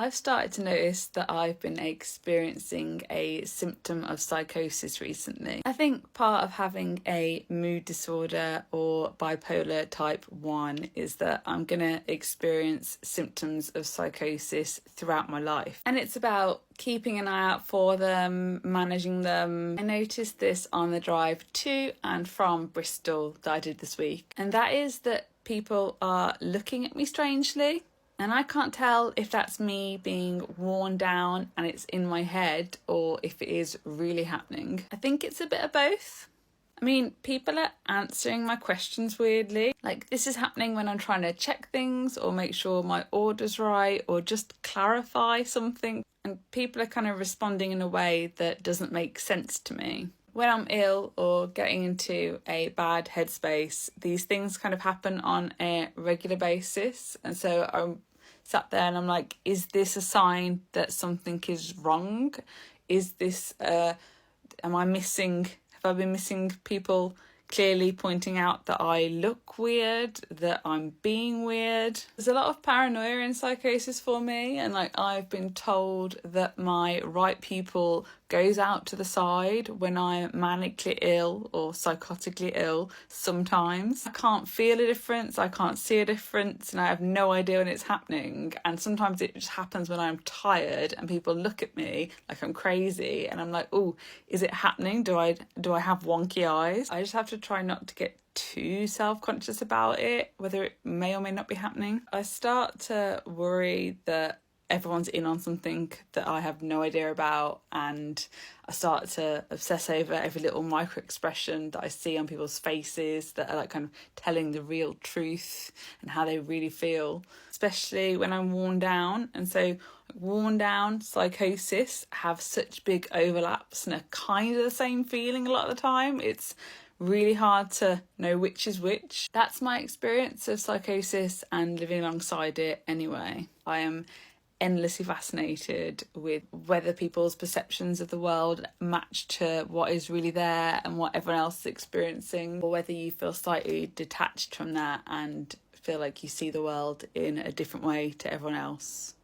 I've started to notice that I've been experiencing a symptom of psychosis recently. I think part of having a mood disorder or bipolar type 1 is that I'm going to experience symptoms of psychosis throughout my life. And it's about keeping an eye out for them, managing them. I noticed this on the drive to and from Bristol that I did this week. And that is that people are looking at me strangely. And I can't tell if that's me being worn down and it's in my head or if it is really happening. I think it's a bit of both. I mean, people are answering my questions weirdly. Like, this is happening when I'm trying to check things or make sure my order's right or just clarify something. And people are kind of responding in a way that doesn't make sense to me. When I'm ill or getting into a bad headspace, these things kind of happen on a regular basis. And so I'm sat there and I'm like, is this a sign that something is wrong? Is this, have I been missing people clearly pointing out that I look weird, that I'm being weird? There's a lot of paranoia in psychosis for me, and like I've been told that my right pupil goes out to the side when I'm manically ill or psychotically ill sometimes. I can't feel a difference, I can't see a difference, and I have no idea when it's happening. And sometimes it just happens when I'm tired and people look at me like I'm crazy and I'm like, oh, is it happening? Do I have wonky eyes? I just have to try not to get too self-conscious about it, whether it may or may not be happening. I start to worry that everyone's in on something that I have no idea about, and I start to obsess over every little micro expression that I see on people's faces that are like kind of telling the real truth and how they really feel, especially when I'm worn down. And so worn down, psychosis have such big overlaps and are kind of the same feeling a lot of the time. It's really hard to know which is which. That's my experience of psychosis and living alongside it anyway. I am endlessly fascinated with whether people's perceptions of the world match to what is really there and what everyone else is experiencing, or whether you feel slightly detached from that and feel like you see the world in a different way to everyone else.